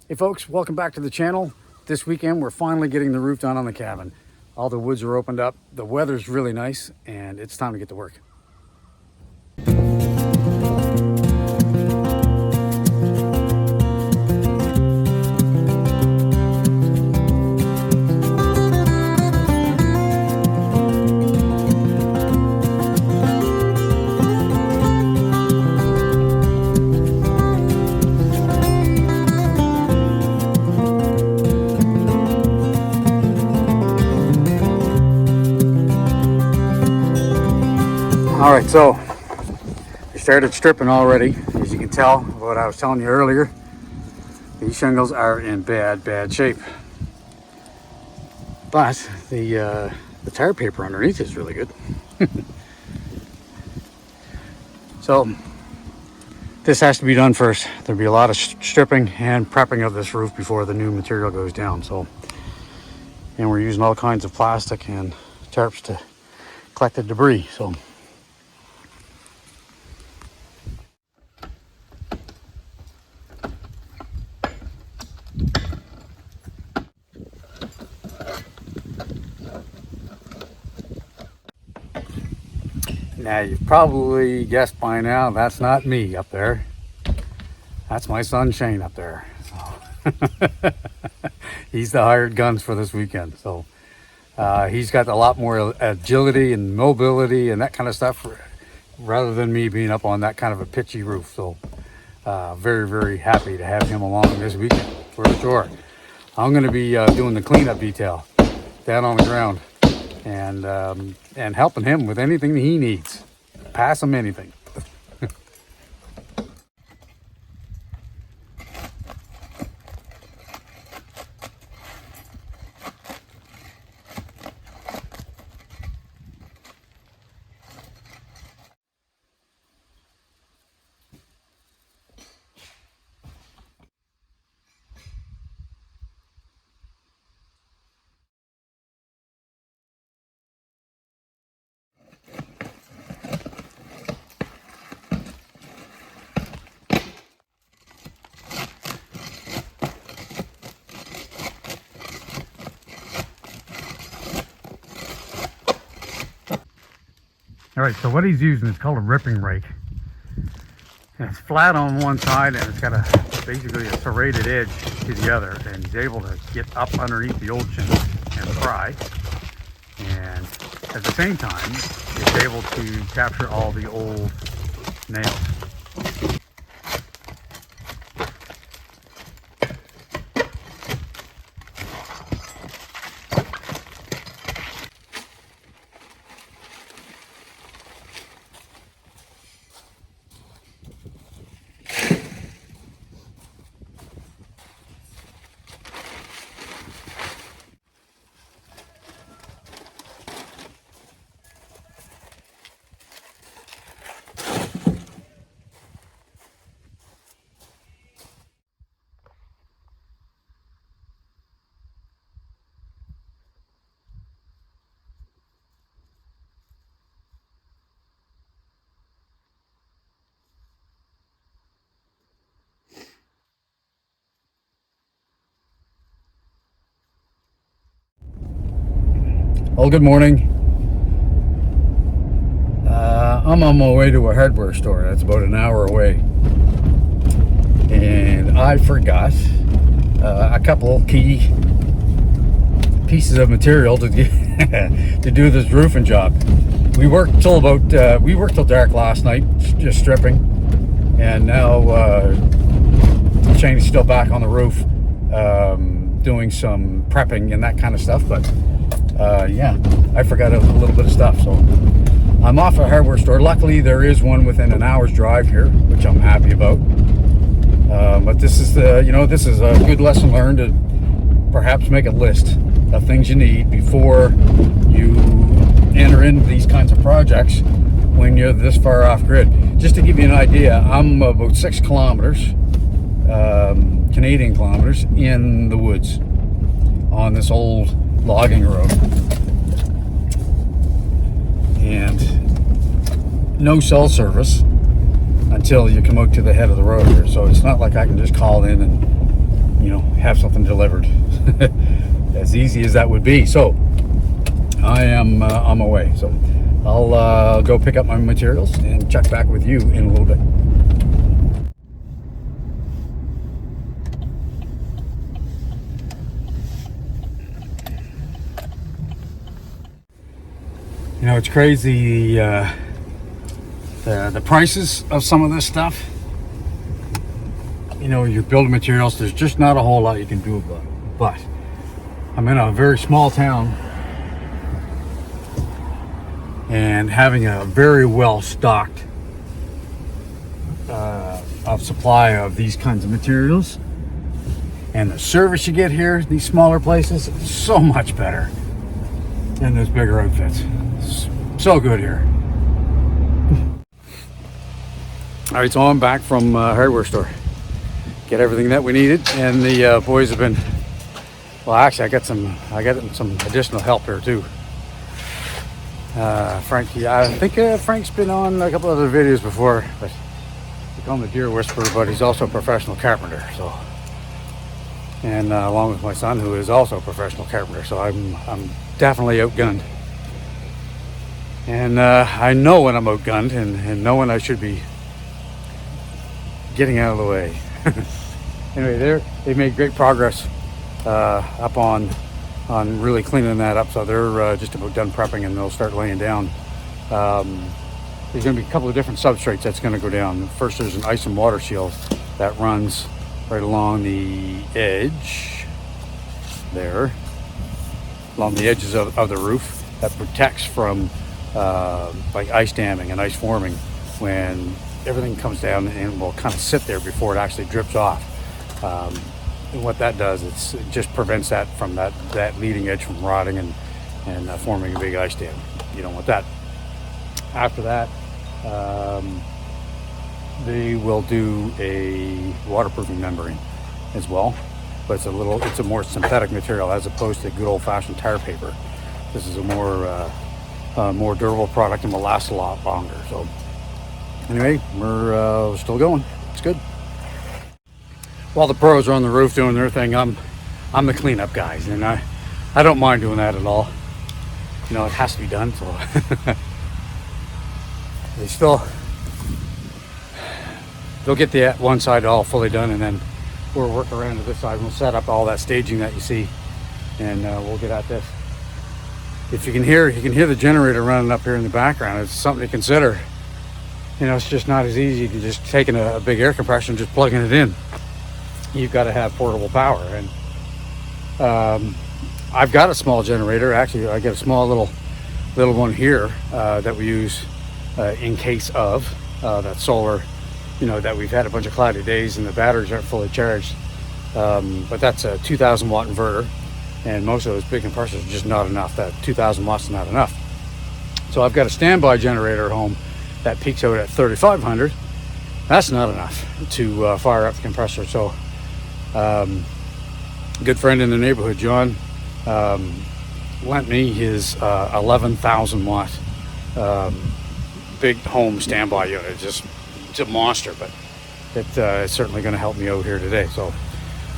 Hey folks, welcome back to the channel. This weekend we're finally getting the roof done on the cabin. All the woods are opened up, the weather's really nice, and it's time to get to work. All right, so we started stripping already. As you can tell, what I was telling you earlier, these shingles are in bad shape. But the tar paper underneath is really good. So this has to be done first. There'll be a lot of stripping and prepping of this roof before the new material goes down. So, and we're using all kinds of plastic and tarps to collect the debris. So. Now you've probably guessed by now that's not me up there. That's my son Shane up there. So he's the hired guns for this weekend. So he's got a lot more agility and mobility and that kind of stuff rather than me being up on that kind of a pitchy roof. So very happy to have him along this weekend for sure. I'm going to be doing the cleanup detail down on the ground. And helping him with anything that he needs. Pass him anything. All right, so what he's using is called a ripping rake. And it's flat on one side and it's got basically a serrated edge to the other, and he's able to get up underneath the old shingles and pry. And at the same time, he's able to capture all the old nails. Well, good morning. I'm on my way to a hardware store. That's about an hour away. And I forgot a couple key pieces of material to to do this roofing job. We worked till dark last night, just stripping. And now Shane's still back on the roof doing some prepping and that kind of stuff. But yeah, I forgot a little bit of stuff, so I'm off at a hardware store. Luckily, there is one within an hour's drive here, which I'm happy about. But this is this is a good lesson learned to perhaps make a list of things you need before you enter into these kinds of projects when you're this far off grid. Just to give you an idea, I'm about 6 kilometers, Canadian kilometers, in the woods on this old logging road, and no cell service until you come out to the head of the road here. So it's not like I can just call in and have something delivered. As easy as that would be. So I am on my way. So I'll go pick up my materials and check back with you in a little bit. You know, it's crazy, the prices of some of this stuff. You know, your building materials, there's just not a whole lot you can do about it. But I'm in a very small town, and having a very well stocked of supply of these kinds of materials, and the service you get here, these smaller places, so much better than those bigger outfits. So good here. All right, so I'm back from hardware store. Get everything that we needed, and the boys have been. Well, actually, I got some additional help here too. Frankie, I think Frank's been on a couple other videos before, but we call him the Deer Whisperer, but he's also a professional carpenter. So, and along with my son, who is also a professional carpenter, so I'm definitely outgunned. And I know when I'm outgunned, and know when I should be getting out of the way. Anyway, they made great progress up on really cleaning that up. So they're just about done prepping, and they'll start laying down. There's going to be a couple of different substrates that's going to go down. First, there's an ice and water shield that runs right along the edge there, along the edges of the roof, that protects from like ice damming and ice forming when everything comes down, and will kind of sit there before it actually drips off. And what that does, it just prevents that from that leading edge from rotting and forming a big ice dam. You don't want that. After that, they will do a waterproofing membrane as well, but it's a more synthetic material as opposed to good old-fashioned tire paper. This is a more durable product and will last a lot longer. So anyway, we're still going. It's good. While the pros are on the roof doing their thing, I'm the cleanup guys, and I don't mind doing that at all. You know, it has to be done. So they'll get the one side all fully done, and then we'll work around to this side. We'll set up all that staging that you see, and we'll get at this. If you can hear the generator running up here in the background. It's something to consider. You know, it's just not as easy to just taking a big air compressor and just plugging it in. You've got to have portable power, and I've got a small generator. Actually, I got a small little one here that we use in case of that solar. You know, that we've had a bunch of cloudy days and the batteries aren't fully charged. But that's a 2,000 watt inverter, and most of those big compressors are just not enough. That 2,000 watts is not enough. So I've got a standby generator at home that peaks out at 3,500. That's not enough to fire up the compressor. So good friend in the neighborhood, John, lent me his 11,000 watt big home standby unit. It's a monster, but it's certainly going to help me out here today. So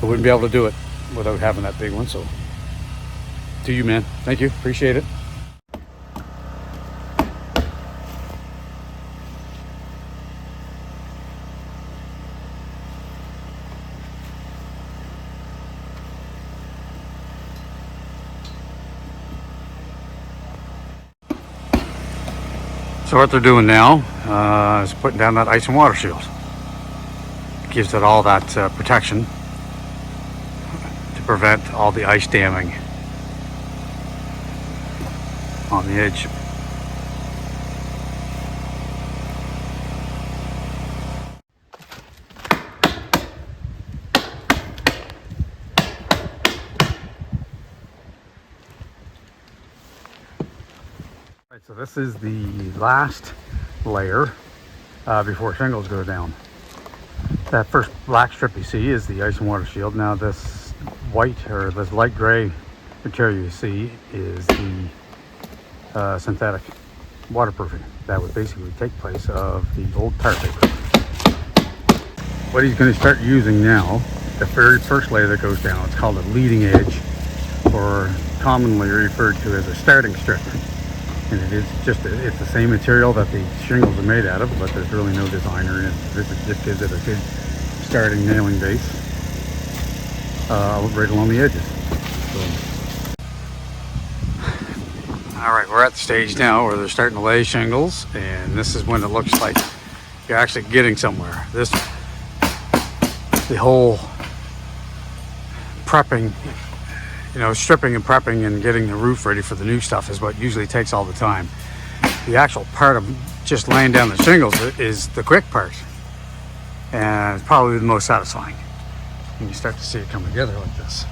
I wouldn't be able to do it without having that big one. So to you, man, thank you, appreciate it. So what they're doing now is putting down that ice and water shield. It gives it all that protection to prevent all the ice damming on the edge. So this is the last layer before shingles go down. That first black strip you see is the ice and water shield. Now this white or this light gray material you see is the synthetic waterproofing that would basically take place of the old tire paper. What he's going to start using now the very first layer that goes down. It's called a leading edge, or commonly referred to as a starting strip. And it is just it's the same material that the shingles are made out of, but there's really no designer in it. This just gives it a good starting nailing base right along the edges. So. All right, we're at the stage now where they're starting to lay shingles, and this is when it looks like you're actually getting somewhere. The whole prepping, stripping and prepping and getting the roof ready for the new stuff is what usually takes all the time. The actual part of just laying down the shingles is the quick part, and it's probably the most satisfying when you start to see it come together like this.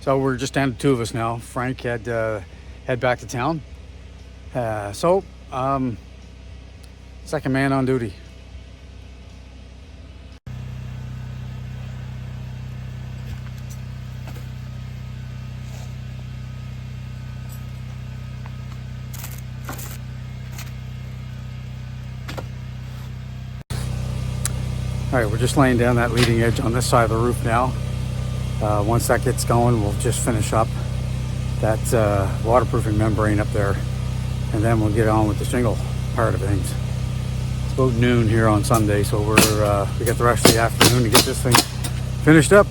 So we're just down to two of us now. Frank had head back to town. Second man on duty. All right, we're just laying down that leading edge on this side of the roof now. Once that gets going, we'll just finish up that waterproofing membrane up there, and then we'll get on with the shingle part of things. It's about noon here on Sunday, so we got the rest of the afternoon to get this thing finished up.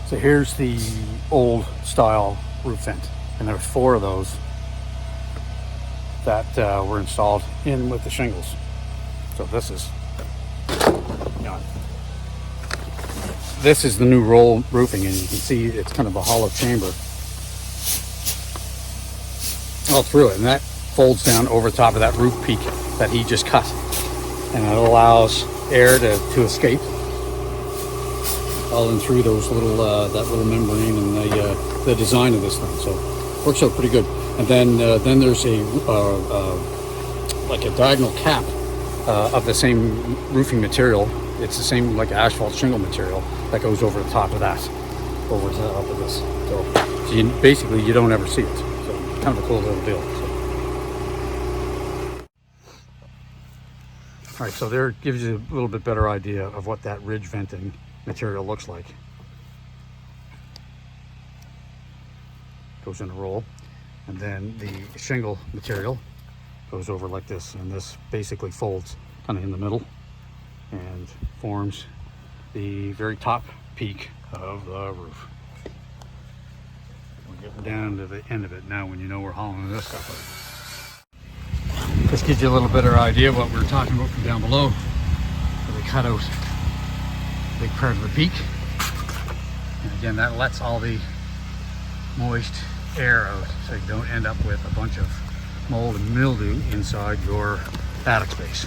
So here's the old style roof vent, and there's 4 of those that were installed in with the shingles. So this is, you know, this is the new roll roofing, and you can see it's kind of a hollow chamber all through it, and that folds down over top of that roof peak that he just cut, and it allows air to escape all in through those little that little membrane and the design of this thing. So it works out pretty good. And then there's a like a diagonal cap of the same roofing material. It's the same like asphalt shingle material that goes over the top of that, over the top of this. So you, basically you don't ever see it. So kind of a cool little deal. So. All right, so there gives you a little bit better idea of what that ridge venting material looks like. Goes in a roll, and then the shingle material goes over like this, and this basically folds kind of in the middle and forms the very top peak of the roof. We're getting down to the end of it now when you know we're hollowing this stuff out. This gives you a little better idea of what we were talking about from down below. So they cut out a big part of the peak, and again that lets all the moist air out so you don't end up with a bunch of mold and mildew inside your attic space.